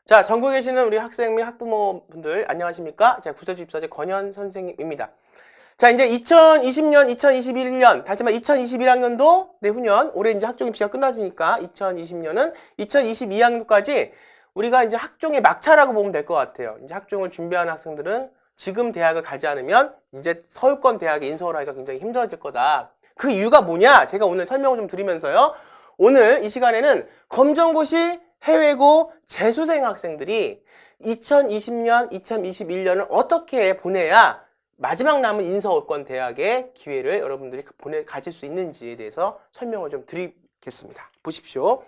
자, 전국에 계시는 우리 학생 및 학부모분들 안녕하십니까? 제가 구세주입사제 권현 선생님입니다. 자, 이제 2020년, 2021년, 다시 말해 2021학년도 내후년, 올해 이제 학종 입시가 끝났으니까 2020년은 2022학년까지 우리가 이제 학종의 막차라고 보면 될 것 같아요. 이제 학종을 준비하는 학생들은 지금 대학을 가지 않으면 이제 서울권 대학에 인서울 하기가 굉장히 힘들어질 거다. 그 이유가 뭐냐? 제가 오늘 설명을 좀 드리면서요. 오늘 이 시간에는 검정고시 해외고 재수생 학생들이 2020년, 2021년을 어떻게 보내야 마지막 남은 인서울권 대학의 기회를 여러분들이 가질 수 있는지에 대해서 설명을 좀 드리겠습니다. 보십시오.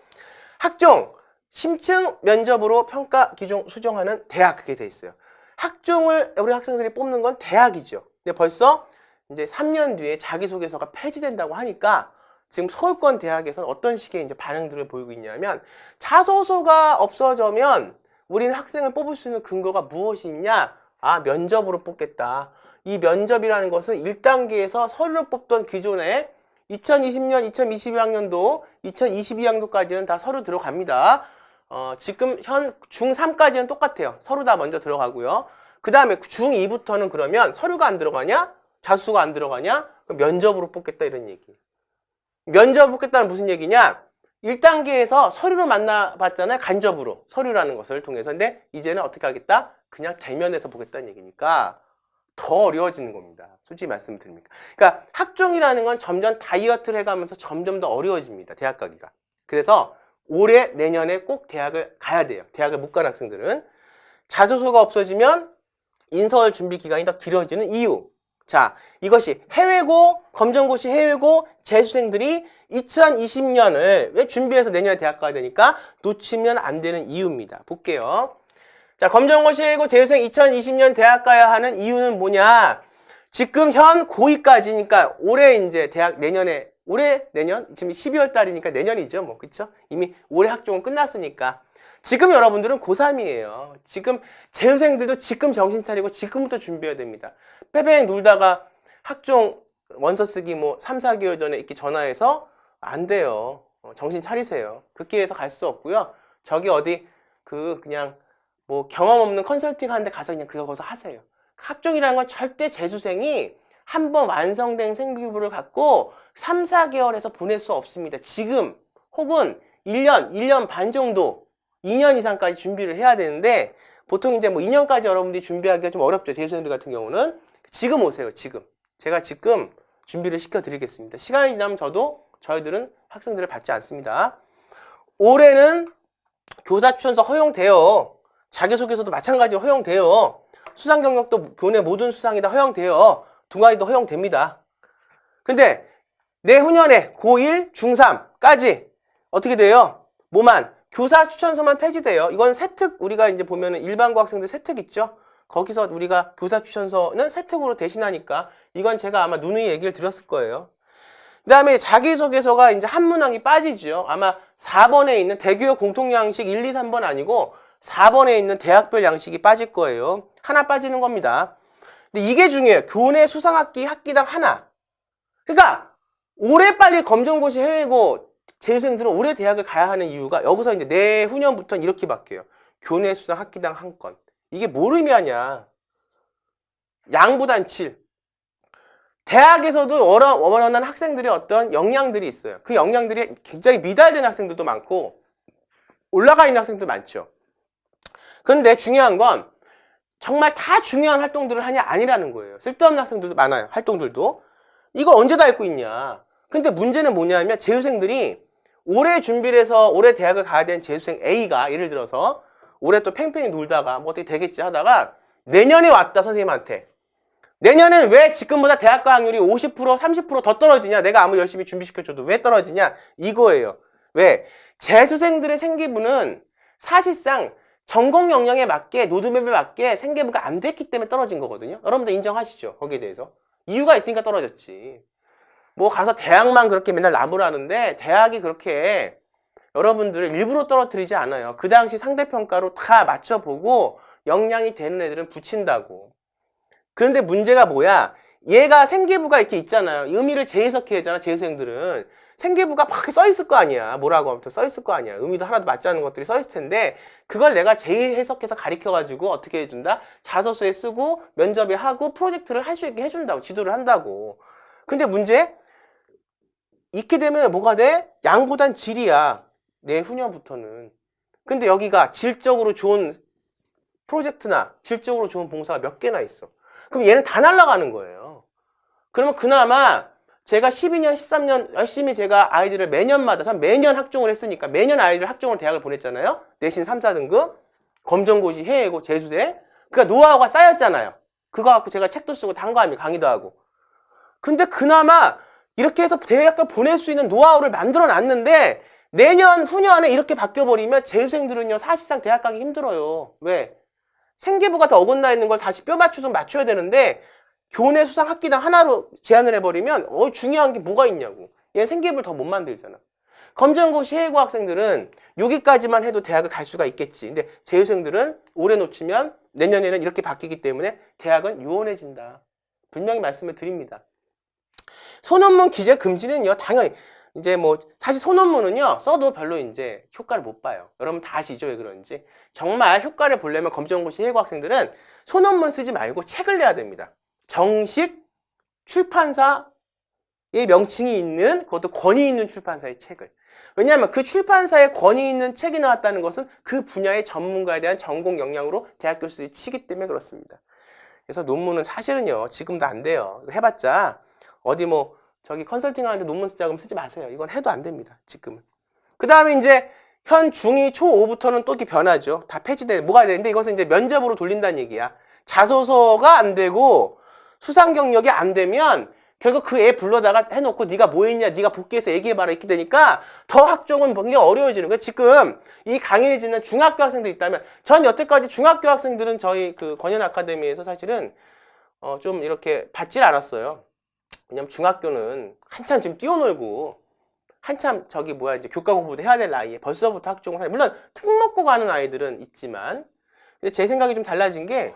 학종, 심층 면접으로 평가, 기종, 수정하는 대학 그게 돼 있어요. 학종을 우리 학생들이 뽑는 건 대학이죠. 근데 벌써 이제 3년 뒤에 자기소개서가 폐지된다고 하니까 지금 서울권 대학에서는 어떤 식의 이제 반응들을 보이고 있냐면 자소서가 없어지면 우리는 학생을 뽑을 수 있는 근거가 무엇이 있냐? 아, 면접으로 뽑겠다. 이 면접이라는 것은 1단계에서 서류로 뽑던 기존에 2020년, 2021학년도, 2022학년도까지는 다 서류 들어갑니다. 지금 현 중3까지는 똑같아요. 서류 다 먼저 들어가고요. 그 다음에 중2부터는 그러면 서류가 안 들어가냐? 자소서가 안 들어가냐? 그럼 면접으로 뽑겠다 이런 얘기. 면접을 뽑겠다는 무슨 얘기냐? 1단계에서 서류로 만나봤잖아요. 간접으로. 서류라는 것을 통해서. 근데 이제는 어떻게 하겠다? 그냥 대면에서 보겠다는 얘기니까 더 어려워지는 겁니다. 솔직히 말씀드립니다. 그러니까 학종이라는 건 점점 다이어트를 해가면서 점점 더 어려워집니다. 대학 가기가. 그래서 올해 내년에 꼭 대학을 가야 돼요. 대학을 못 간 학생들은. 자소서가 없어지면 인서울 준비 기간이 더 길어지는 이유. 자, 이것이 해외고, 검정고시 해외고 재수생들이 2020년을 왜 준비해서 내년에 대학 가야 되니까 놓치면 안 되는 이유입니다. 볼게요. 자, 검정고시 해외고 재수생 2020년 대학 가야 하는 이유는 뭐냐? 지금 현 고2까지니까 올해 이제 대학 내년에, 올해 내년? 지금 12월 달이니까 내년이죠. 뭐, 그쵸? 이미 올해 학종은 끝났으니까. 지금 여러분들은 고3이에요. 지금 재수생들도 지금 정신 차리고 지금부터 준비해야 됩니다. 빼빼 놀다가 학종 원서 쓰기 뭐 3, 4개월 전에 이렇게 전화해서 안 돼요. 정신 차리세요. 그 기회에서 갈 수도 없고요. 저기 어디 그냥 뭐 경험 없는 컨설팅 하는데 가서 그냥 그거 거기서 하세요. 학종이라는 건 절대 재수생이 한번 완성된 생기부를 갖고 3, 4개월에서 보낼 수 없습니다. 지금 혹은 1년 반 정도 2년 이상까지 준비를 해야 되는데 보통 이제 뭐 2년까지 여러분들이 준비하기가 좀 어렵죠. 재수생들 같은 경우는. 지금 오세요. 지금. 제가 지금 준비를 시켜드리겠습니다. 시간이 지나면 저희들은 학생들을 받지 않습니다. 올해는 교사 추천서 허용돼요. 자기소개서도 마찬가지로 허용돼요. 수상 경력도 교내 모든 수상이 다 허용돼요. 동아리도 허용됩니다. 근데 내후년에 고1, 중3까지 어떻게 돼요? 뭐만? 교사 추천서만 폐지돼요. 이건 세특, 우리가 이제 보면은 일반고 학생들 세특 있죠? 거기서 우리가 교사 추천서는 세특으로 대신하니까 이건 제가 아마 누누이 얘기를 드렸을 거예요. 그 다음에 자기소개서가 이제 한 문항이 빠지죠. 아마 4번에 있는 대교육 공통양식 1, 2, 3번 아니고 4번에 있는 대학별 양식이 빠질 거예요. 하나 빠지는 겁니다. 근데 이게 중요해요. 교내 수상학기 학기당 하나. 그러니까 올해 빨리 검정고시 해외고 재수생들은 올해 대학을 가야 하는 이유가 여기서 이제 내후년부터는 이렇게 바뀌어요. 교내 수상 학기당 한 건. 이게 뭘 의미하냐. 양보단 질. 대학에서도 원하는 학생들의 어떤 역량들이 있어요. 그 역량들이 굉장히 미달된 학생들도 많고 올라가 있는 학생들도 많죠. 그런데 중요한 건 정말 다 중요한 활동들을 하냐 아니라는 거예요. 쓸데없는 학생들도 많아요. 활동들도. 이걸 언제 다 읽고 있냐. 근데 문제는 뭐냐면 재수생들이 올해 준비를 해서 올해 대학을 가야 되는 재수생 A가 예를 들어서 올해 또 팽팽히 놀다가 뭐 어떻게 되겠지 하다가 내년에 왔다 선생님한테. 내년엔 왜 지금보다 대학 가 확률이 50%, 30% 더 떨어지냐? 내가 아무리 열심히 준비시켜줘도 왜 떨어지냐? 이거예요. 왜? 재수생들의 생기부는 사실상 전공 역량에 맞게 노드맵에 맞게 생계부가 안 됐기 때문에 떨어진 거거든요. 여러분들 인정하시죠? 거기에 대해서. 이유가 있으니까 떨어졌지. 뭐 가서 대학만 그렇게 맨날 나무라는데 대학이 그렇게 여러분들을 일부러 떨어뜨리지 않아요. 그 당시 상대평가로 다 맞춰보고 역량이 되는 애들은 붙인다고. 그런데 문제가 뭐야? 얘가 생계부가 이렇게 있잖아요. 의미를 재해석해야 하잖아. 재수생들은. 생계부가 막 써 있을 거 아니야. 뭐라고 아무튼 써 있을 거 아니야. 의미도 하나도 맞지 않는 것들이 써 있을 텐데 그걸 내가 재해석해서 가르쳐가지고 어떻게 해준다? 자소서에 쓰고 면접에 하고 프로젝트를 할 수 있게 해준다고. 지도를 한다고. 근데 문제 있게 되면 뭐가 돼? 양보단 질이야. 내후년부터는. 근데 여기가 질적으로 좋은 프로젝트나 질적으로 좋은 봉사가 몇 개나 있어. 그럼 얘는 다 날아가는 거예요. 그러면 그나마 제가 12년, 13년 열심히 제가 아이들을 매년마다, 전 매년 학종을 했으니까 매년 아이들 학종을 대학을 보냈잖아요. 내신 3, 4등급, 검정고시, 해외고, 재수생. 그러니까 노하우가 쌓였잖아요. 그거 갖고 제가 책도 쓰고 단과하며 강의도 하고. 근데 그나마 이렇게 해서 대학교 보낼 수 있는 노하우를 만들어 놨는데 내년, 후년에 이렇게 바뀌어버리면 재수생들은요, 사실상 대학 가기 힘들어요. 왜? 생계부가 더 어긋나 있는 걸 다시 뼈 맞춰서 맞춰야 되는데 교내 수상 학기당 하나로 제한을 해버리면 중요한 게 뭐가 있냐고. 얘는 생계부를 더 못 만들잖아. 검정고시 해외고 학생들은 여기까지만 해도 대학을 갈 수가 있겠지. 근데 재수생들은 올해 놓치면 내년에는 이렇게 바뀌기 때문에 대학은 요원해진다. 분명히 말씀을 드립니다. 소논문 기재 금지는요, 당연히 이제 뭐 사실 소논문은요 써도 별로 이제 효과를 못 봐요. 여러분 다 아시죠? 왜 그런지. 정말 효과를 보려면 검정고시 해외고 학생들은 소논문 쓰지 말고 책을 내야 됩니다. 정식 출판사의 명칭이 있는, 그것도 권위 있는 출판사의 책을. 왜냐하면 그 출판사에 권위 있는 책이 나왔다는 것은 그 분야의 전문가에 대한 전공 역량으로 대학 교수들이 치기 때문에 그렇습니다. 그래서 논문은 사실은요 지금도 안 돼요. 이거 해봤자 어디 뭐 저기 컨설팅 하는데 논문 쓰자고 쓰지 마세요. 이건 해도 안 됩니다. 지금은. 그 다음에 이제 현 중2 초5부터는 또 이렇게 변하죠. 다 폐지돼. 뭐가 되는데 이것은 이제 면접으로 돌린다는 얘기야. 자소서가 안 되고 수상 경력이 안 되면 결국 그 애 불러다가 해놓고 네가 뭐 했냐, 네가 복귀해서 얘기해봐라 이렇게 되니까 더 학종은 굉장히 어려워지는 거예요. 지금 이 강의를 듣는 중학교 학생들 있다면 전 여태까지 중학교 학생들은 저희 그 권현 아카데미에서 사실은 좀 이렇게 받질 않았어요. 왜냐면 중학교는 한참 지금 뛰어놀고 한참 저기 뭐야 이제 교과 공부도 해야 될 나이에 벌써부터 학종을 하는, 물론 특목고 가는 아이들은 있지만 근데 제 생각이 좀 달라진 게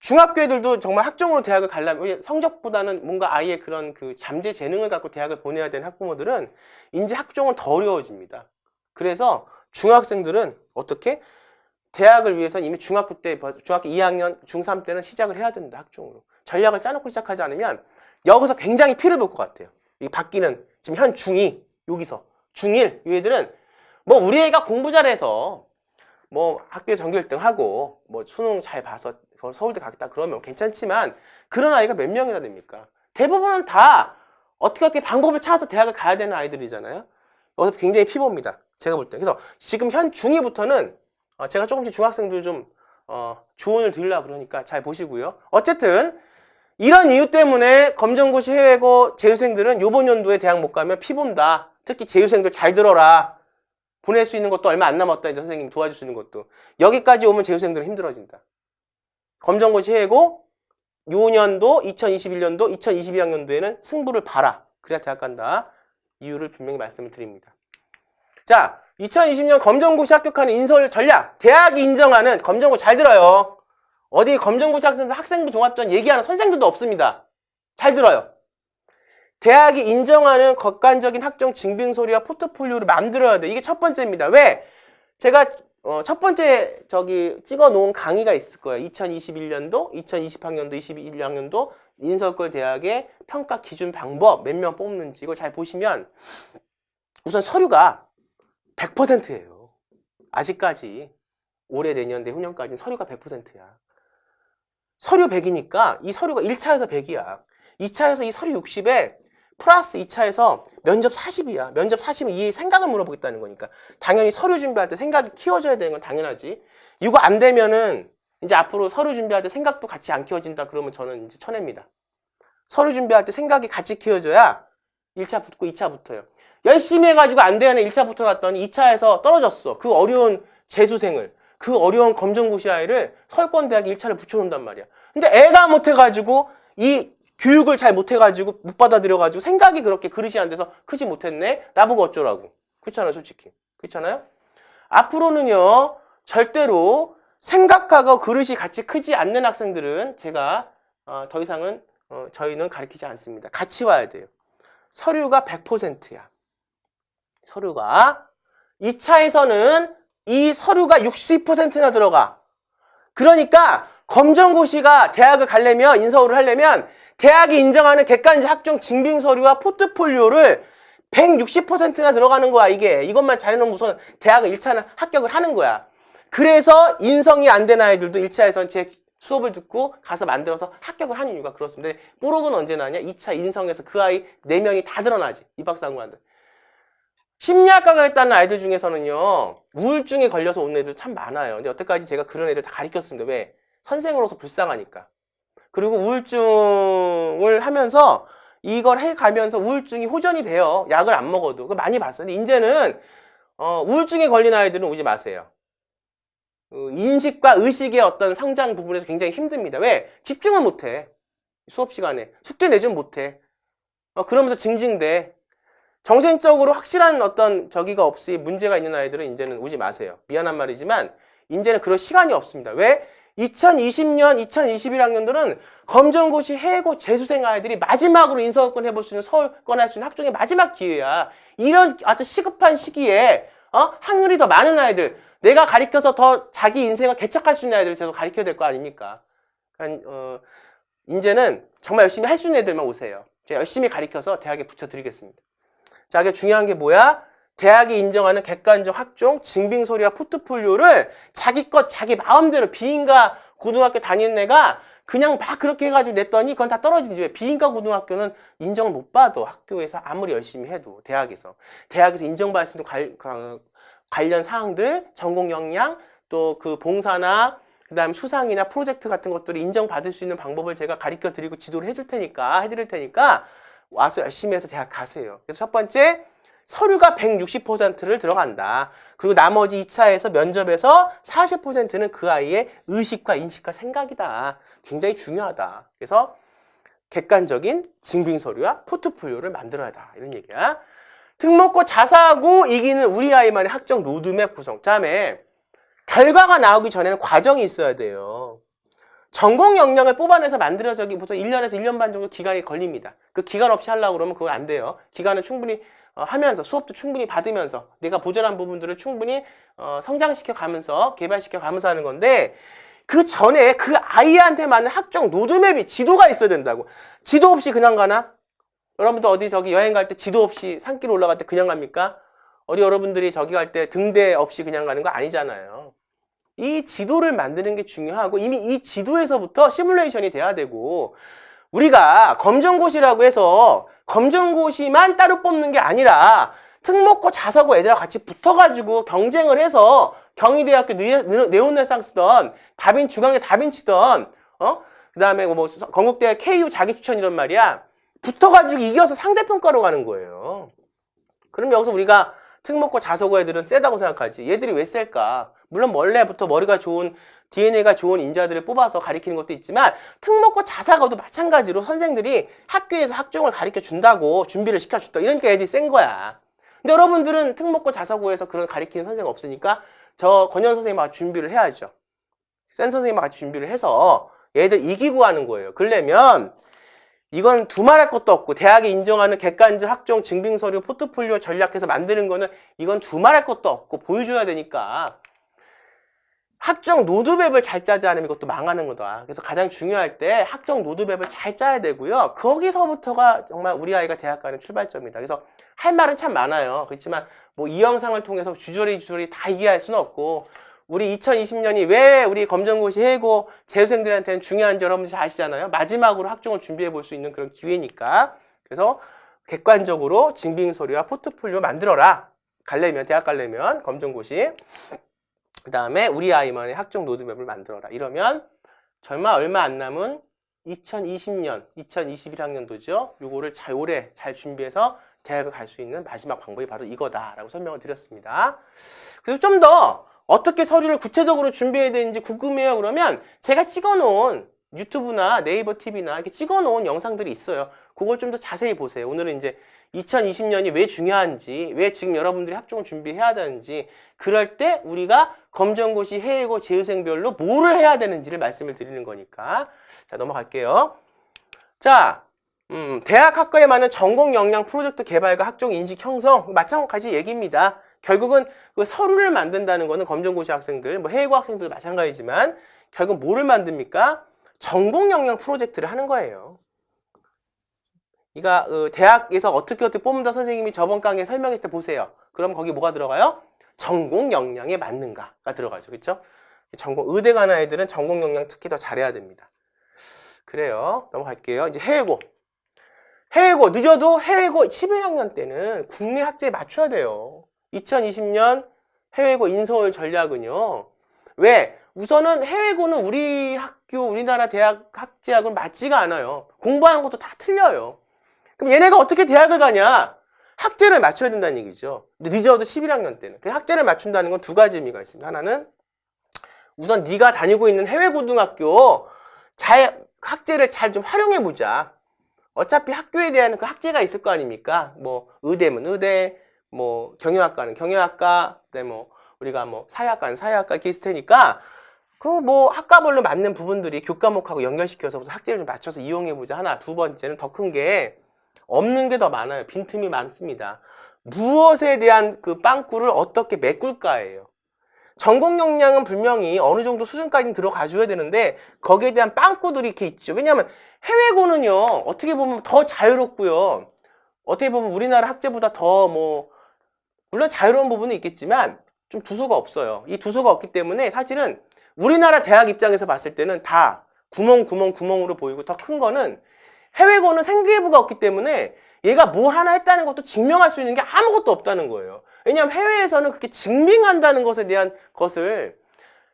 중학교 애들도 정말 학종으로 대학을 가려면 성적보다는 뭔가 아이의 그런 그 잠재 재능을 갖고 대학을 보내야 되는 학부모들은 이제 학종은 더 어려워집니다. 그래서 중학생들은 어떻게? 대학을 위해서는 이미 중학교 2학년, 중3 때는 시작을 해야 된다, 학종으로. 전략을 짜놓고 시작하지 않으면 여기서 굉장히 피를 볼 것 같아요. 이 바뀌는, 지금 현 중2, 여기서. 중1, 이 애들은 뭐 우리 애가 공부 잘해서 뭐 학교에 전교 1등 하고 뭐 수능 잘 봐서 서울대 가겠다 그러면 괜찮지만 그런 아이가 몇 명이나 됩니까? 대부분은 다 어떻게 방법을 찾아서 대학을 가야 되는 아이들이잖아요. 여기서 굉장히 피봅니다. 제가 볼 때. 그래서 지금 현 중2부터는 제가 조금씩 중학생들 좀 조언을 드리려고 그러니까 잘 보시고요. 어쨌든 이런 이유 때문에 검정고시 해외고 재수생들은 요번 연도에 대학 못 가면 피본다. 특히 재수생들 잘 들어라. 보낼 수 있는 것도 얼마 안 남았다. 이제 선생님 도와줄 수 있는 것도. 여기까지 오면 재수생들은 힘들어진다. 검정고시 해외고 요년도 2021년도 2022학년도에는 승부를 봐라. 그래야 대학 간다. 이유를 분명히 말씀을 드립니다. 자, 2020년 검정고시 합격하는 인설 전략. 대학이 인정하는 검정고시 잘 들어요. 어디 검정고시 학생부 종합전 얘기하는 선생들도 없습니다. 잘 들어요. 대학이 인정하는 객관적인 학종 증빙서류와 포트폴리오를 만들어야 돼. 이게 첫 번째입니다. 왜? 제가 첫 번째 찍어 놓은 강의가 있을 거예요. 2021년도, 2020학년도, 21학년도 인서울 대학의 평가 기준 방법 몇 명 뽑는지 이걸 잘 보시면 우선 서류가 100%예요. 아직까지 올해 내년 내후년까지는 서류가 100%야. 서류 100이니까 이 서류가 1차에서 100이야. 2차에서 이 서류 60에 플러스 2차에서 면접 40이야. 면접 40은 이 생각을 물어보겠다는 거니까. 당연히 서류 준비할 때 생각이 키워져야 되는 건 당연하지. 이거 안 되면은 이제 앞으로 서류 준비할 때 생각도 같이 안 키워진다 그러면 저는 이제 쳐냅니다. 서류 준비할 때 생각이 같이 키워져야 1차 붙고 2차 붙어요. 열심히 해가지고 안 되는 1차 붙어놨더니 2차에서 떨어졌어. 그 어려운 재수생을. 그 어려운 검정고시 아이를 서울권대학에 1차를 붙여놓는단 말이야. 근데 애가 못해가지고 이 교육을 잘 못해가지고 못 받아들여가지고 생각이 그렇게 그릇이 안 돼서 크지 못했네. 나보고 어쩌라고. 그렇잖아요, 솔직히. 그렇잖아요? 앞으로는요, 절대로 생각하고 그릇이 같이 크지 않는 학생들은 제가 더 이상은 저희는 가르치지 않습니다. 같이 와야 돼요. 서류가 100%야. 서류가 2차에서는 이 서류가 60%나 들어가. 그러니까 검정고시가 대학을 가려면 인서울을 하려면 대학이 인정하는 객관식 학종 증빙 서류와 포트폴리오를 160%나 들어가는 거야. 이것만 잘해놓으면 우선 대학을 1차는 합격을 하는 거야. 그래서 인성이 안 된 아이들도 1차에서는 제 수업을 듣고 가서 만들어서 합격을 하는 이유가 그렇습니다. 뽀록은 언제 나냐? 2차 인성에서 그 아이 4명이 다 드러나지. 입학사고한테. 심리학과 가겠다는 아이들 중에서는요, 우울증에 걸려서 온 애들 참 많아요. 근데 여태까지 제가 그런 애들 다 가르쳤습니다. 왜? 선생으로서 불쌍하니까. 그리고 우울증을 하면서 이걸 해가면서 우울증이 호전이 돼요. 약을 안 먹어도. 그거 많이 봤어요. 근데 이제는 우울증에 걸린 아이들은 오지 마세요. 인식과 의식의 어떤 성장 부분에서 굉장히 힘듭니다. 왜? 집중을 못해. 수업 시간에. 숙제 내주면 못해. 그러면서 징징대. 정신적으로 확실한 어떤 저기가 없이 문제가 있는 아이들은 이제는 오지 마세요. 미안한 말이지만 이제는 그럴 시간이 없습니다. 왜? 2020년, 2021학년들은 검정고시, 해고, 재수생 아이들이 마지막으로 인서울권 해볼 수 있는 서울권 할 수 있는 학종의 마지막 기회야. 이런 아주 시급한 시기에 확률이 더 많은 아이들, 내가 가르쳐서 더 자기 인생을 개척할 수 있는 아이들을 계속 가르쳐야 될 거 아닙니까? 그러니까 이제는 정말 열심히 할 수 있는 애들만 오세요. 제가 열심히 가르쳐서 대학에 붙여드리겠습니다. 자, 이게 중요한 게 뭐야? 대학이 인정하는 객관적 학종, 증빙서류와 포트폴리오를 자기 것, 자기 마음대로 비인가 고등학교 다니는 애가 그냥 막 그렇게 해가지고 냈더니 그건 다 떨어지지. 왜? 비인가 고등학교는 인정을 못 받아. 학교에서 아무리 열심히 해도. 대학에서 인정받을 수 있는 관련 사항들, 전공 역량, 또 그 봉사나 그 다음에 수상이나 프로젝트 같은 것들을 인정받을 수 있는 방법을 제가 가르쳐 드리고 지도를 해드릴 테니까 와서 열심히 해서 대학 가세요. 그래서 첫 번째, 서류가 160%를 들어간다. 그리고 나머지 2차에서 면접에서 40%는 그 아이의 의식과 인식과 생각이다. 굉장히 중요하다. 그래서 객관적인 증빙서류와 포트폴리오를 만들어야 한다. 이런 얘기야. 특목고 자사고 이기는 우리 아이만의 학종 로드맵 구성. 다음에 결과가 나오기 전에는 과정이 있어야 돼요. 전공 역량을 뽑아내서 만들어지기 보통 1년에서 1년 반 정도 기간이 걸립니다. 그 기간 없이 하려고 그러면 그건 안 돼요. 기간은 충분히 하면서 수업도 충분히 받으면서 내가 보존한 부분들을 충분히 성장시켜 가면서 개발시켜 가면서 하는 건데 그 전에 그 아이한테 맞는 학종 로드맵이 지도가 있어야 된다고. 지도 없이 그냥 가나? 여러분도 어디 저기 여행 갈 때 지도 없이 산길 올라갈 때 그냥 갑니까? 어디 여러분들이 저기 갈 때 등대 없이 그냥 가는 거 아니잖아요. 이 지도를 만드는 게 중요하고 이미 이 지도에서부터 시뮬레이션이 돼야 되고 우리가 검정고시라고 해서 검정고시만 따로 뽑는 게 아니라 특목고 자사고 애들하고 같이 붙어가지고 경쟁을 해서 경희대학교 네오네상스던 중앙의 다빈치던 그 다음에 뭐 건국대학 KU 자기추천이란 말이야 붙어가지고 이겨서 상대평가로 가는 거예요. 그럼 여기서 우리가 특목고 자사고 애들은 세다고 생각하지. 얘들이 왜 셀까? 물론 원래부터 머리가 좋은 DNA가 좋은 인자들을 뽑아서 가리키는 것도 있지만 특목고 자사고도 마찬가지로 선생들이 학교에서 학종을 가르쳐 준다고 준비를 시켜준다. 이러니까 애들이 센 거야. 근데 여러분들은 특목고 자사고에서 그런 가리키는 선생님 없으니까 저 권현 선생님하고 준비를 해야죠. 센 선생님하고 같이 준비를 해서 얘들 이기고 하는 거예요. 그러려면 이건 두말할 것도 없고 대학이 인정하는 객관적 학종 증빙서류 포트폴리오 전략해서 만드는 거는 이건 두말할 것도 없고 보여줘야 되니까 학종 로드맵을 잘 짜지 않으면 이것도 망하는 거다. 그래서 가장 중요할 때 학종 로드맵을 잘 짜야 되고요. 거기서부터가 정말 우리 아이가 대학 가는 출발점이다. 그래서 할 말은 참 많아요. 그렇지만 뭐 이 영상을 통해서 주저리 다 이해할 수는 없고 우리 2020년이 왜 우리 검정고시 해고 재수생들한테는 중요한지 여러분들 잘 아시잖아요. 마지막으로 학종을 준비해 볼 수 있는 그런 기회니까. 그래서 객관적으로 증빙서류와 포트폴리오 만들어라. 대학 가려면 검정고시. 그 다음에 우리 아이만의 학종 로드맵을 만들어라. 이러면 얼마 안 남은 2020년, 2021학년도죠. 요거를 올해 잘 준비해서 대학을 갈 수 있는 마지막 방법이 바로 이거다라고 설명을 드렸습니다. 그래서 좀 더 어떻게 서류를 구체적으로 준비해야 되는지 궁금해요. 그러면 제가 찍어놓은 유튜브나 네이버 TV나 이렇게 찍어놓은 영상들이 있어요. 그걸 좀 더 자세히 보세요. 오늘은 이제 2020년이 왜 중요한지, 왜 지금 여러분들이 학종을 준비해야 되는지, 그럴 때 우리가 검정고시, 해외고, 재수생별로 뭐를 해야 되는지를 말씀을 드리는 거니까. 자, 넘어갈게요. 자, 대학 학과에 맞는 전공 역량 프로젝트 개발과 학종 인식 형성 마찬가지 얘기입니다. 결국은 그 서류를 만든다는 거는 검정고시 학생들, 뭐 해외고 학생들 마찬가지지만 결국 뭐를 만듭니까? 전공 역량 프로젝트를 하는 거예요. 그러니까 대학에서 어떻게 뽑는다 선생님이 저번 강의에 설명했을 때 보세요. 그럼 거기 뭐가 들어가요? 전공 역량에 맞는가가 들어가죠. 그렇죠? 전공 의대 가는 아이들은 전공 역량 특히 더 잘해야 됩니다. 그래요. 넘어갈게요. 이제 해외고. 해외고 늦어도 해외고 11학년 때는 국내 학제에 맞춰야 돼요. 2020년 해외고 인서울 전략은요. 왜? 우선은 해외고는 우리 학교, 우리나라 대학 학제하고는 맞지가 않아요. 공부하는 것도 다 틀려요. 그럼 얘네가 어떻게 대학을 가냐? 학제를 맞춰야 된다는 얘기죠. 근데 늦어도 11학년 때는. 그 학제를 맞춘다는 건 두 가지 의미가 있습니다. 하나는 우선 네가 다니고 있는 해외고등학교 학제를 잘 좀 활용해보자. 어차피 학교에 대한 그 학제가 있을 거 아닙니까? 뭐 의대면 의대, 뭐 경영학과는 경영학과, 그다음에 뭐 우리가 뭐 사회학과는 사회학과 이렇게 있을 테니까 그 뭐 학과별로 맞는 부분들이 교과목하고 연결시켜서 학제를 좀 맞춰서 이용해보자. 하나. 두 번째는 더 큰 게 없는 게 더 많아요. 빈틈이 많습니다. 무엇에 대한 그 빵꾸를 어떻게 메꿀까예요. 전공 역량은 분명히 어느 정도 수준까지는 들어가줘야 되는데 거기에 대한 빵꾸들이 이렇게 있죠. 왜냐하면 해외고는요. 어떻게 보면 더 자유롭고요. 어떻게 보면 우리나라 학제보다 더 물론 자유로운 부분은 있겠지만 좀 두서가 없어요. 이 두서가 없기 때문에 사실은 우리나라 대학 입장에서 봤을 때는 다 구멍으로 보이고 더 큰 거는 해외고는 생기부가 없기 때문에 얘가 뭘 하나 했다는 것도 증명할 수 있는 게 아무것도 없다는 거예요. 왜냐하면 해외에서는 그렇게 증명한다는 것에 대한 것을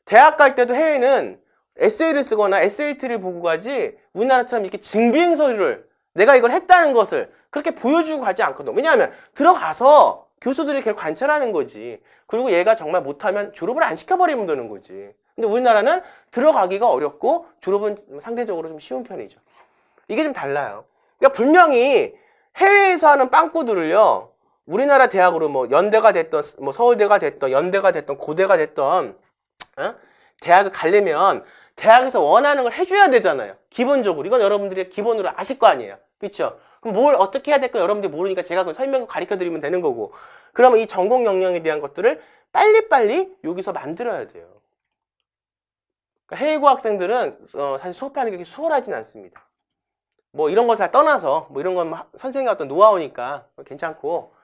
대학 갈 때도 해외는 에세이를 쓰거나 SAT를 보고 가지 우리나라처럼 이렇게 증빙 서류를 내가 이걸 했다는 것을 그렇게 보여주고 가지 않거든. 왜냐하면 들어가서 교수들이 걔를 관찰하는 거지. 그리고 얘가 정말 못하면 졸업을 안 시켜버리면 되는 거지. 근데 우리나라는 들어가기가 어렵고 졸업은 상대적으로 좀 쉬운 편이죠. 이게 좀 달라요. 그러니까 분명히 해외에서 하는 빵꾸들을요, 우리나라 대학으로 뭐 연대가 됐던, 뭐 서울대가 됐던, 연대가 됐던, 고대가 됐던, 대학을 가려면 대학에서 원하는 걸 해줘야 되잖아요. 기본적으로. 이건 여러분들이 기본으로 아실 거 아니에요. 그렇죠? 그럼 뭘 어떻게 해야 될까 여러분들이 모르니까 제가 그 설명을 가르쳐 드리면 되는 거고. 그러면 이 전공 역량에 대한 것들을 빨리빨리 여기서 만들어야 돼요. 그러니까 해외고 학생들은 사실 수업하는 게 그렇게 수월하진 않습니다. 뭐 이런 걸 다 떠나서 뭐 이런 건 선생님의 어떤 노하우니까 괜찮고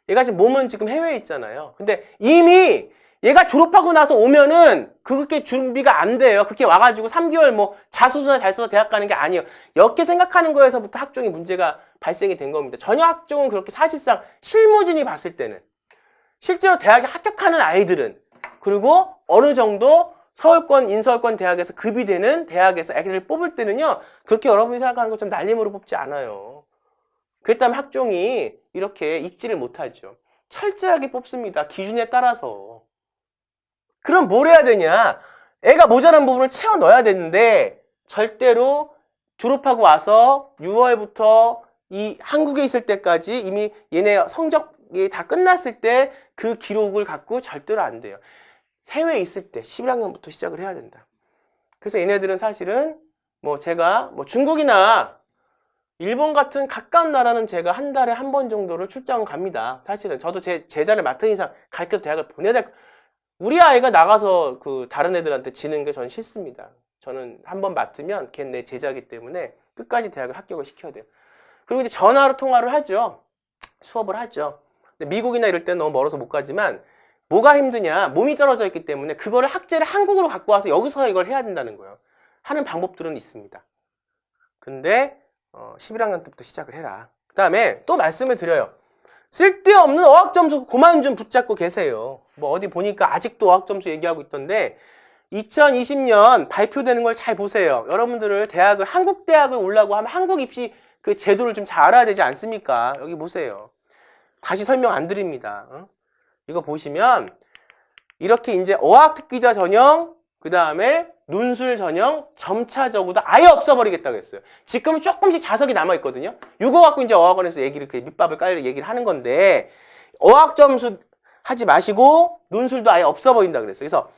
얘가 지금 몸은 지금 해외에 있잖아요. 근데 이미 얘가 졸업하고 나서 오면은 그렇게 준비가 안 돼요. 그렇게 와가지고 3개월 뭐 자소서나 잘 써서 대학 가는 게 아니에요. 이렇게 생각하는 거에서부터 학종이 문제가 발생이 된 겁니다. 전혀 학종은 그렇게 사실상 실무진이 봤을 때는 실제로 대학에 합격하는 아이들은 그리고 어느 정도 서울권, 인서울권 대학에서 급이 되는 대학에서 애들을 뽑을 때는요. 그렇게 여러분이 생각하는 것처럼 날림으로 뽑지 않아요. 그렇기 때문에 학종이 이렇게 있지를 못하죠. 철저하게 뽑습니다. 기준에 따라서. 그럼 뭘 해야 되냐? 애가 모자란 부분을 채워 넣어야 되는데 절대로 졸업하고 와서 6월부터 이 한국에 있을 때까지 이미 얘네 성적이 다 끝났을 때 그 기록을 갖고 절대로 안 돼요. 해외에 있을 때 11학년부터 시작을 해야 된다. 그래서 얘네들은 사실은 뭐 제가 뭐 중국이나 일본 같은 가까운 나라는 제가 한 달에 한 번 정도를 출장을 갑니다. 사실은 저도 제 제자를 맡은 이상 가르쳐 대학을 보내야 될 우리 아이가 나가서 그 다른 애들한테 지는 게 저는 싫습니다. 저는 한 번 맡으면 걔는 내 제자이기 때문에 끝까지 대학을 합격을 시켜야 돼요. 그리고 이제 전화로 통화를 하죠. 수업을 하죠. 근데 미국이나 이럴 때는 너무 멀어서 못 가지만 뭐가 힘드냐? 몸이 떨어져 있기 때문에 그거를 학제를 한국으로 갖고 와서 여기서 이걸 해야 된다는 거예요. 하는 방법들은 있습니다. 근데 11학년 때부터 시작을 해라. 그 다음에 또 말씀을 드려요. 쓸데없는 어학점수 그만 좀 붙잡고 계세요. 뭐 어디 보니까 아직도 어학점수 얘기하고 있던데 2020년 발표되는 걸 잘 보세요. 여러분들을 대학을 한국 대학을 오려고 하면 한국 입시 그 제도를 좀 잘 알아야 되지 않습니까? 여기 보세요. 다시 설명 안 드립니다. 이거 보시면 이렇게 이제 어학특기자 전형, 그 다음에 논술 전형 점차적으로 아예 없어버리겠다고 했어요. 지금은 조금씩 자석이 남아있거든요. 이거 갖고 이제 어학원에서 얘기를, 밑밥을 깔려 얘기를 하는 건데, 어학 점수 하지 마시고, 논술도 아예 없어버린다 그랬어요. 그래서,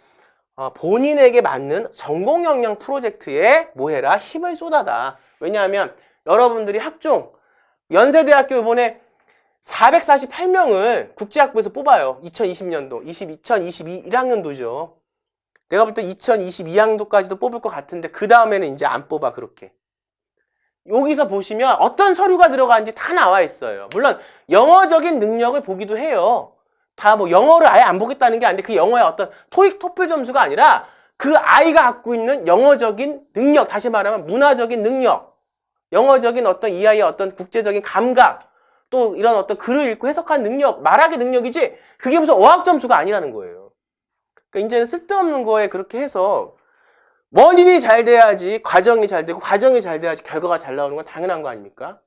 본인에게 맞는 전공 역량 프로젝트에 뭐 해라? 힘을 쏟아다. 왜냐하면, 여러분들이 학종, 연세대학교 이번에 448명을 국제학부에서 뽑아요. 2020년도, 2022 1학년도죠. 내가 볼 때 2022학년도까지도 뽑을 것 같은데 그 다음에는 이제 안 뽑아 그렇게. 여기서 보시면 어떤 서류가 들어가는지 다 나와 있어요. 물론 영어적인 능력을 보기도 해요. 다 뭐 영어를 아예 안 보겠다는 게 아닌데 그 영어의 어떤 토익, 토플 점수가 아니라 그 아이가 갖고 있는 영어적인 능력, 다시 말하면 문화적인 능력, 영어적인 어떤 이 아이의 어떤 국제적인 감각, 또 이런 어떤 글을 읽고 해석하는 능력, 말하기 능력이지 그게 무슨 어학 점수가 아니라는 거예요. 그러니까 이제는 쓸데없는 거에 그렇게 해서 원인이 잘 돼야지 과정이 잘 되고 과정이 잘 돼야지 결과가 잘 나오는 건 당연한 거 아닙니까?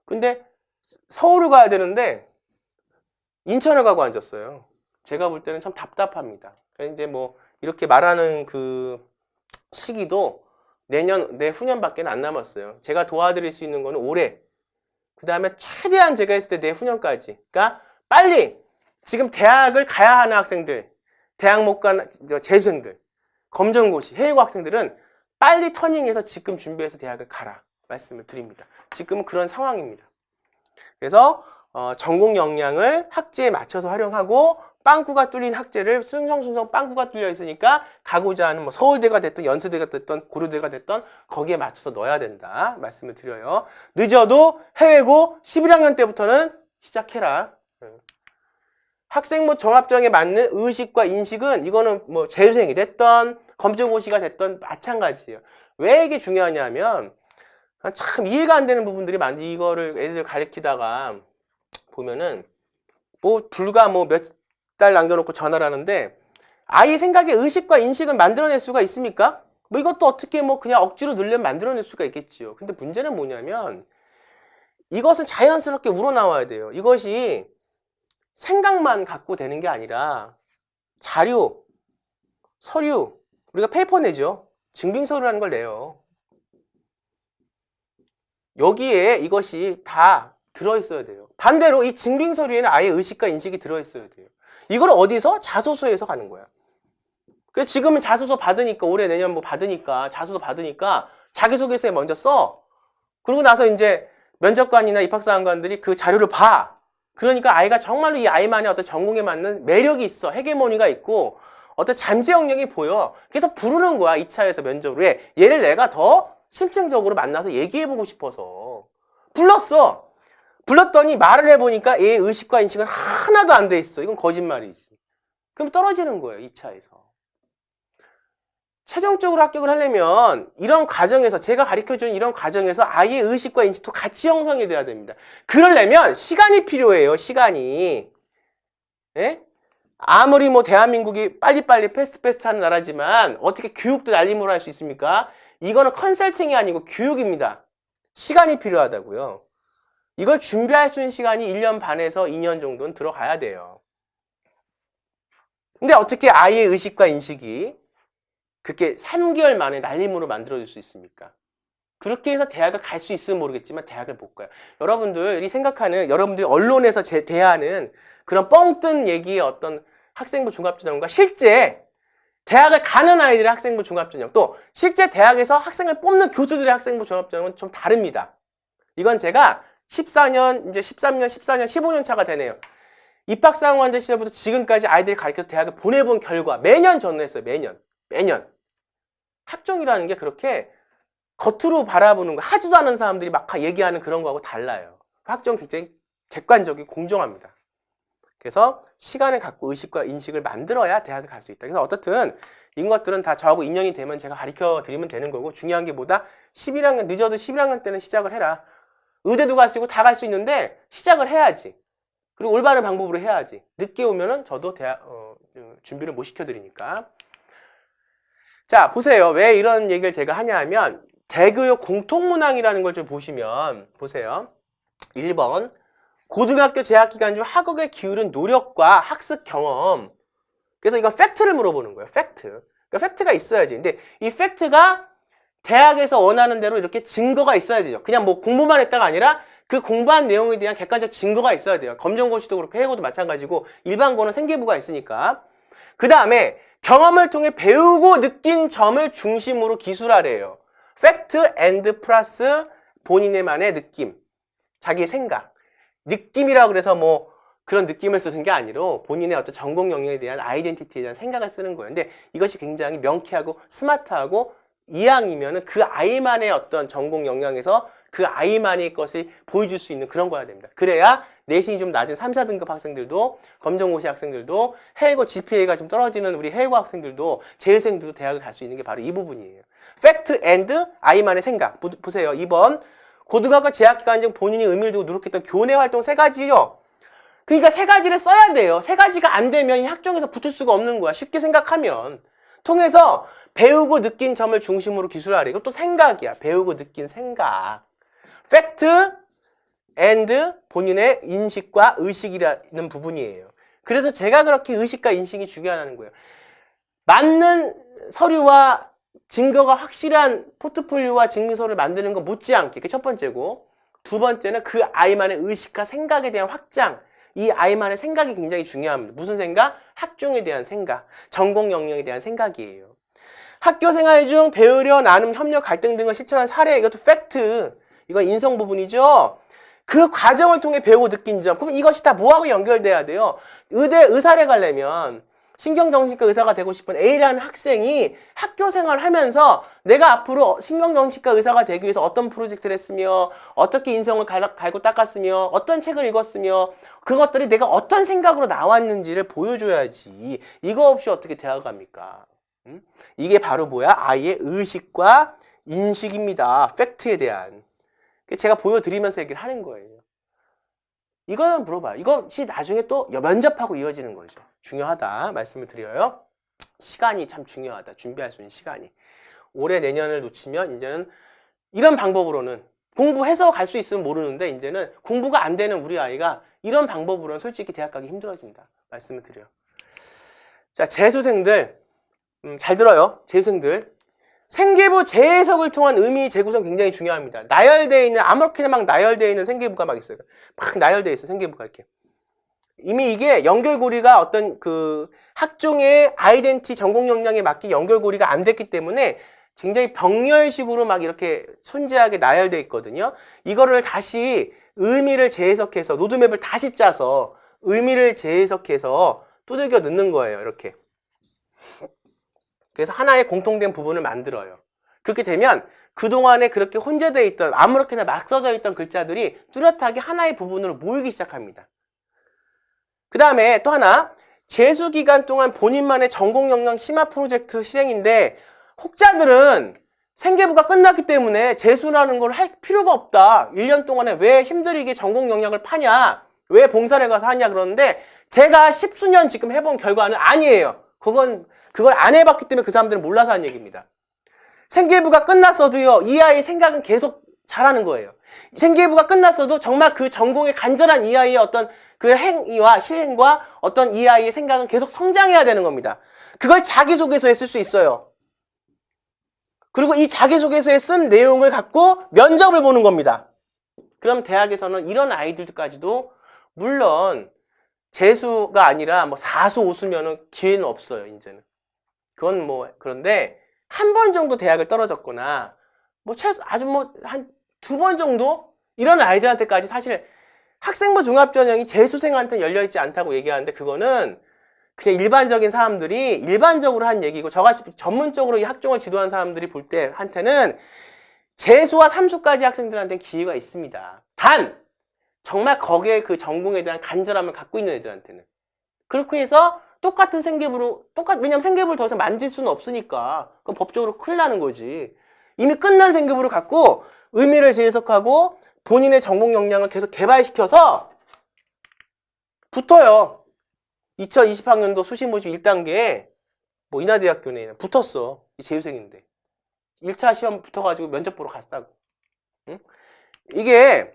근데 서울을 가야 되는데 인천을 가고 앉았어요. 제가 볼 때는 참 답답합니다. 이제 뭐 이렇게 말하는 그 시기도 내후년밖에 안 남았어요. 제가 도와드릴 수 있는 거는 올해. 그 다음에 최대한 제가 했을 때 내후년까지. 그러니까 빨리 지금 대학을 가야 하는 학생들, 대학 못 간 재수생들, 검정고시, 해외고 학생들은 빨리 터닝해서 지금 준비해서 대학을 가라 말씀을 드립니다. 지금은 그런 상황입니다. 그래서 전공 역량을 학제에 맞춰서 활용하고 빵꾸가 뚫린 학제를 순성순성 빵꾸가 뚫려 있으니까 가고자 하는 뭐 서울대가 됐든 연세대가 됐든 고려대가 됐든 거기에 맞춰서 넣어야 된다 말씀을 드려요. 늦어도 해외고 11학년 때부터는 시작해라. 학생부 종합전형에 맞는 의식과 인식은 이거는 뭐 재수생이 됐던 검정고시가 됐던 마찬가지예요. 왜 이게 중요하냐면 참 이해가 안 되는 부분들이 많지. 이거를 애들 가르치다가 보면은 뭐 불과 뭐 몇 달 남겨놓고 전화를 하는데 아이 생각에 의식과 인식을 만들어낼 수가 있습니까? 뭐 이것도 어떻게 뭐 그냥 억지로 늘려면 만들어낼 수가 있겠지요. 근데 문제는 뭐냐면 이것은 자연스럽게 우러나와야 돼요. 이것이 생각만 갖고 되는 게 아니라 자료, 서류, 우리가 페이퍼 내죠. 증빙서류라는 걸 내요. 여기에 이것이 다 들어있어야 돼요. 반대로 이 증빙서류에는 아예 의식과 인식이 들어있어야 돼요. 이걸 어디서? 자소서에서 가는 거야. 그래서 지금은 자소서 받으니까 올해 내년 뭐 받으니까 자소서 받으니까 자기소개서에 먼저 써. 그러고 나서 이제 면접관이나 입학사관관들이 그 자료를 봐. 그러니까 아이가 정말로 이 아이만의 어떤 전공에 맞는 매력이 있어. 헤게모니가 있고 어떤 잠재 역량이 보여. 그래서 부르는 거야. 2차에서 면접으로. 왜? 얘를 내가 더 심층적으로 만나서 얘기해보고 싶어서. 불렀어. 불렀더니 말을 해보니까 얘의 의식과 인식은 하나도 안 돼 있어. 이건 거짓말이지. 그럼 떨어지는 거예요. 2차에서. 최종적으로 합격을 하려면 이런 과정에서 제가 가르쳐주는 이런 과정에서 아이의 의식과 인식도 같이 형성이 돼야 됩니다. 그러려면 시간이 필요해요. 시간이. 예? 아무리 뭐 대한민국이 빨리빨리 패스트 하는 나라지만 어떻게 교육도 날림으로 할 수 있습니까? 이거는 컨설팅이 아니고 교육입니다. 시간이 필요하다고요. 이걸 준비할 수 있는 시간이 1년 반에서 2년 정도는 들어가야 돼요. 근데 어떻게 아이의 의식과 인식이 그렇게 3개월 만에 날림으로 만들어질 수 있습니까? 그렇게 해서 대학을 갈 수 있으면 모르겠지만 대학을 못 가요. 여러분들이 생각하는, 여러분들이 언론에서 대하는 그런 뻥 뜬 얘기의 어떤 학생부 종합전형과 실제 대학을 가는 아이들의 학생부 종합전형, 또 실제 대학에서 학생을 뽑는 교수들의 학생부 종합전형은 좀 다릅니다. 이건 제가 14년, 이제 13년, 14년, 15년 차가 되네요. 입학사관관제 시절부터 지금까지 아이들이 가르쳐서 대학을 보내본 결과 매년 전후했어요. 매년. 학종이라는 게 그렇게 겉으로 바라보는 거, 하지도 않은 사람들이 막 얘기하는 그런 거하고 달라요. 학종은 굉장히 객관적이고 공정합니다. 그래서 시간을 갖고 의식과 인식을 만들어야 대학을 갈 수 있다. 그래서 어떻든 이 것들은 다 저하고 인연이 되면 제가 가르쳐 드리면 되는 거고, 중요한 게 뭐다? 11학년, 늦어도 11학년 때는 시작을 해라. 의대도 갈 수 있고 다 갈 수 있는데 시작을 해야지. 그리고 올바른 방법으로 해야지. 늦게 오면은 저도 준비를 못 시켜드리니까. 자, 보세요. 왜 이런 얘기를 제가 하냐 하면 대교육 공통문항이라는 걸 좀 보시면 보세요. 1번 고등학교 재학 기간 중 학업에 기울인 노력과 학습 경험. 그래서 이건 팩트를 물어보는 거예요. 팩트. 그러니까 팩트가 있어야지. 근데 이 팩트가 대학에서 원하는 대로 이렇게 증거가 있어야 되죠. 그냥 뭐 공부만 했다가 아니라 그 공부한 내용에 대한 객관적 증거가 있어야 돼요. 검정고시도 그렇고 해고도 마찬가지고 일반고는 생계부가 있으니까. 그 다음에 경험을 통해 배우고 느낀 점을 중심으로 기술하래요. 팩트 앤드 플러스 본인의만의 느낌, 자기의 생각. 느낌이라고 그래서 뭐 그런 느낌을 쓰는 게 아니라 본인의 어떤 전공 영역에 대한 아이덴티티에 대한 생각을 쓰는 거예요. 근데 이것이 굉장히 명쾌하고 스마트하고 이왕이면은 그 아이만의 어떤 전공 영역에서 그 아이만의 것을 보여줄 수 있는 그런 거야 됩니다. 그래야 내신이 좀 낮은 3, 4등급 학생들도, 검정고시 학생들도, 해외고 GPA가 좀 떨어지는 우리 해외고 학생들도, 재수생들도 대학을 갈 수 있는 게 바로 이 부분이에요. 팩트 앤드 아이만의 생각. 보세요. 2번. 고등학교 재학기간 중 본인이 의미를 두고 노력했던 교내 활동 3가지요. 그러니까 3가지를 써야 돼요. 3가지가 안 되면 이 학종에서 붙을 수가 없는 거야. 쉽게 생각하면. 통해서 배우고 느낀 점을 중심으로 기술하래. 이것도 생각이야. 배우고 느낀 생각. 팩트 앤드 본인의 인식과 의식이라는 부분이에요. 그래서 제가 그렇게 의식과 인식이 중요하다는 거예요. 맞는 서류와 증거가 확실한 포트폴리오와 증명서를 만드는 거 못지않게. 그게 첫 번째고, 두 번째는 그 아이만의 의식과 생각에 대한 확장. 이 아이만의 생각이 굉장히 중요합니다. 무슨 생각? 학종에 대한 생각, 전공 영역에 대한 생각이에요. 학교 생활 중 배우려 나눔, 협력, 갈등 등을 실천한 사례, 이것도 팩트. 이건 인성 부분이죠. 그 과정을 통해 배우고 느낀 점. 그럼 이것이 다 뭐하고 연결돼야 돼요? 의사를 가려면 신경정신과 의사가 되고 싶은 A라는 학생이 학교 생활을 하면서 내가 앞으로 신경정신과 의사가 되기 위해서 어떤 프로젝트를 했으며 어떻게 인성을 갈고 닦았으며 어떤 책을 읽었으며 그것들이 내가 어떤 생각으로 나왔는지를 보여줘야지. 이거 없이 어떻게 대학을 갑니까? 이게 바로 뭐야? 아이의 의식과 인식입니다. 팩트에 대한. 제가 보여드리면서 얘기를 하는 거예요. 이거는 물어봐요. 이것이 나중에 또 면접하고 이어지는 거죠. 중요하다 말씀을 드려요. 시간이 참 중요하다. 준비할 수 있는 시간이. 올해 내년을 놓치면 이제는 이런 방법으로는 공부해서 갈 수 있으면 모르는데 이제는 공부가 안 되는 우리 아이가 이런 방법으로는 솔직히 대학 가기 힘들어진다. 말씀을 드려요. 자, 재수생들 잘 들어요. 재수생들. 생계부 재해석을 통한 의미 재구성 굉장히 중요합니다. 나열되어 있는, 아무렇게나 막 나열되어 있는 생계부가 막 있어요. 막 나열되어 있어요. 생계부가 이렇게. 이미 이게 연결고리가 어떤 그 학종의 아이덴티 전공 역량에 맞게 연결고리가 안 됐기 때문에 굉장히 병렬식으로 막 이렇게 손재하게 나열되어 있거든요. 이거를 다시 의미를 재해석해서 로드맵을 다시 짜서 의미를 재해석해서 두들겨 넣는 거예요. 이렇게. 그래서 하나의 공통된 부분을 만들어요. 그렇게 되면 그동안에 그렇게 혼재되어 있던 아무렇게나 막 써져 있던 글자들이 뚜렷하게 하나의 부분으로 모이기 시작합니다. 그 다음에 또 하나, 재수기간 동안 본인만의 전공 역량 심화 프로젝트 실행인데 혹자들은 생계부가 끝났기 때문에 재수라는 걸 할 필요가 없다. 1년 동안에 왜 힘들게 전공 역량을 파냐? 왜 봉사를 가서 하냐 그러는데 제가 10수년 지금 해본 결과는 아니에요. 그걸 안 해봤기 때문에 그 사람들은 몰라서 하는 얘기입니다. 생계부가 끝났어도요, 이 아이의 생각은 계속 잘하는 거예요. 생계부가 끝났어도 정말 그 전공에 간절한 이 아이의 어떤 그 행위와 실행과 어떤 이 아이의 생각은 계속 성장해야 되는 겁니다. 그걸 자기소개서에 쓸 수 있어요. 그리고 이 자기소개서에 쓴 내용을 갖고 면접을 보는 겁니다. 그럼 대학에서는 이런 아이들까지도 물론 재수가 아니라 뭐 4수 5수면은 기회는 없어요, 이제는. 그건 뭐, 그런데 한 번 정도 대학을 떨어졌거나, 뭐 최소, 아주 뭐, 한 2번 정도? 이런 아이들한테까지 사실 학생부 종합전형이 재수생한테는 열려있지 않다고 얘기하는데, 그거는 그냥 일반적인 사람들이 일반적으로 한 얘기고, 저같이 전문적으로 이 학종을 지도한 사람들이 볼 때 한테는 재수와 3수까지 학생들한테는 기회가 있습니다. 단! 정말 거기에 그 전공에 대한 간절함을 갖고 있는 애들한테는. 그렇게 해서 똑같은 생계부로, 왜냐면 생계부를 더 이상 만질 수는 없으니까. 그럼 법적으로 큰일 나는 거지. 이미 끝난 생계부를 갖고 의미를 재해석하고 본인의 전공 역량을 계속 개발시켜서 붙어요. 2020학년도 수시 모집 1단계에 뭐 인하대학교네 붙었어. 재수생인데. 1차 시험 붙어가지고 면접 보러 갔다고. 응? 이게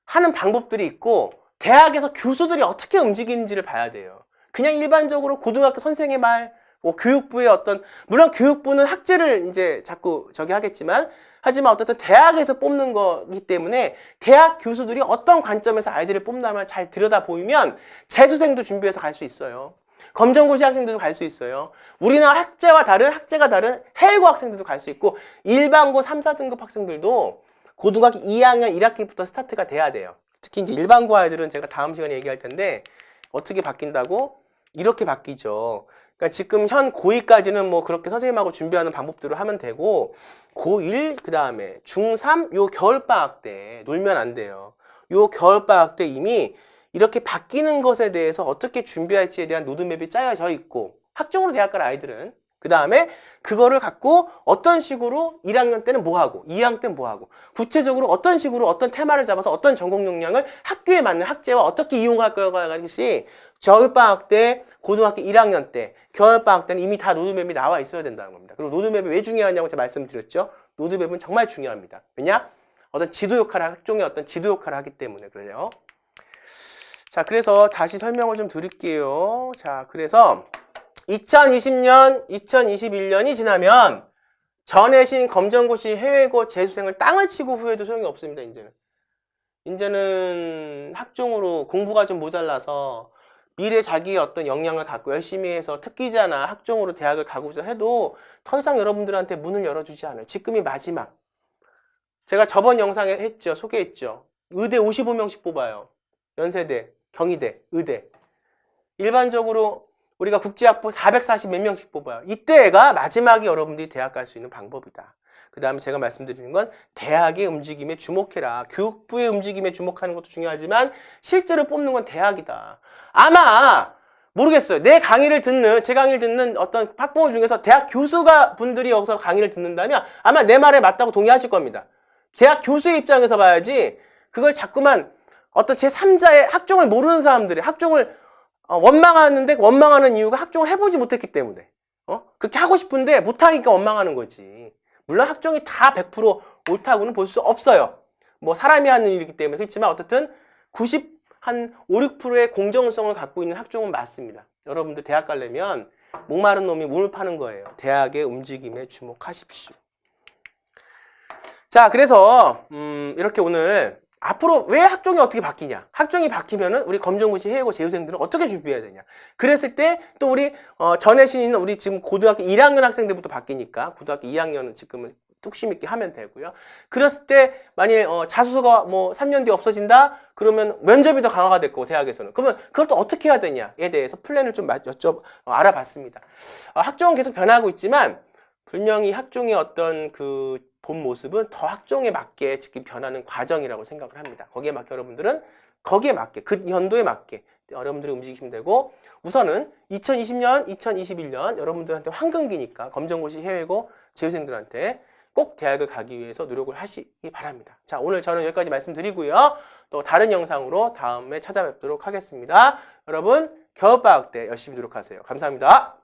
하는 방법들이 있고 대학에서 교수들이 어떻게 움직이는지를 봐야 돼요. 그냥 일반적으로 고등학교 선생의 말, 뭐 교육부의 어떤, 물론 교육부는 학제를 이제 자꾸 하겠지만, 하지만 어쨌든 대학에서 뽑는 거기 때문에 대학 교수들이 어떤 관점에서 아이들을 뽑나만 잘 들여다보면 재수생도 준비해서 갈 수 있어요. 검정고시 학생들도 갈 수 있어요. 우리나라 학제가 다른 해외고 학생들도 갈 수 있고 일반고 3, 4등급 학생들도 고등학교 2학년 1학기부터 스타트가 돼야 돼요. 특히 이제 일반고 아이들은 제가 다음 시간에 얘기할 텐데 어떻게 바뀐다고? 이렇게 바뀌죠. 그러니까 지금 현 고2까지는 뭐 그렇게 선생님하고 준비하는 방법대로 하면 되고 고1 그 다음에 중3 요 겨울방학 때 놀면 안 돼요. 요 겨울방학 때 이미 이렇게 바뀌는 것에 대해서 어떻게 준비할지에 대한 로드맵이 짜여져 있고 학종으로 대학 갈 아이들은 그 다음에 그거를 갖고 어떤 식으로 1학년 때는 뭐 하고 2학년 때는 뭐 하고 구체적으로 어떤 식으로 어떤 테마를 잡아서 어떤 전공 역량을 학교에 맞는 학제와 어떻게 이용할 거가 것이 겨울방학 때 고등학교 1학년 때 겨울방학 때는 이미 다 로드맵이 나와 있어야 된다는 겁니다. 그리고 로드맵이 왜 중요하냐고 제가 말씀드렸죠. 로드맵은 정말 중요합니다. 왜냐? 어떤 지도 역할을 학종의 어떤 지도 역할을 하기 때문에 그래요. 자, 그래서 다시 설명을 좀 드릴게요. 자, 그래서 2020년, 2021년이 지나면 전해신, 검정고시, 해외고, 재수생을 땅을 치고 후회도 소용이 없습니다. 이제는 학종으로 공부가 좀 모자라서 미래 자기의 어떤 역량을 갖고 열심히 해서 특기자나 학종으로 대학을 가고자 해도 더 이상 여러분들한테 문을 열어주지 않아요. 지금이 마지막. 제가 저번 영상에 했죠. 소개했죠. 의대 55명씩 뽑아요. 연세대, 경희대, 의대. 일반적으로 우리가 국제학부 440 몇 명씩 뽑아요. 이때가 마지막에 여러분들이 대학 갈 수 있는 방법이다. 그 다음에 제가 말씀드리는 건 대학의 움직임에 주목해라. 교육부의 움직임에 주목하는 것도 중요하지만 실제로 뽑는 건 대학이다. 아마 모르겠어요. 제 강의를 듣는 어떤 학부모 중에서 대학 교수가 분들이 여기서 강의를 듣는다면 아마 내 말에 맞다고 동의하실 겁니다. 대학 교수의 입장에서 봐야지 그걸 자꾸만 어떤 제3자의 학종을 모르는 사람들이 학종을 원망하는데 원망하는 이유가 학종을 해보지 못했기 때문에 그렇게 하고 싶은데 못하니까 원망하는 거지. 물론 학종이 다 100% 옳다고는 볼 수 없어요. 뭐 사람이 하는 일이기 때문에 그렇지만 어쨌든 5, 6%의 공정성을 갖고 있는 학종은 맞습니다. 여러분들 대학 가려면 목마른 놈이 물을 파는 거예요. 대학의 움직임에 주목하십시오. 자, 그래서 이렇게 오늘 앞으로 왜 학종이 어떻게 바뀌냐? 학종이 바뀌면은 우리 검정고시, 해외고, 재수생들은 어떻게 준비해야 되냐? 그랬을 때 또 우리 전해신 있는 우리 지금 고등학교 1학년 학생들부터 바뀌니까 고등학교 2학년은 지금은 뚝심 있게 하면 되고요. 그랬을 때 만약에 자소서가 뭐 3년 뒤에 없어진다? 그러면 면접이 더 강화가 될 거고 대학에서는. 그러면 그걸 또 어떻게 해야 되냐에 대해서 플랜을 좀 알아봤습니다. 학종은 계속 변하고 있지만 분명히 학종의 어떤 그 본 모습은 더 학종에 맞게 지금 변하는 과정이라고 생각을 합니다. 거기에 맞게 여러분들은 거기에 맞게 그 연도에 맞게 여러분들이 움직이시면 되고 우선은 2020년, 2021년 여러분들한테 황금기니까 검정고시, 해외고, 재수생들한테 꼭 대학을 가기 위해서 노력을 하시기 바랍니다. 자, 오늘 저는 여기까지 말씀드리고요. 또 다른 영상으로 다음에 찾아뵙도록 하겠습니다. 여러분 겨울방학 때 열심히 노력하세요. 감사합니다.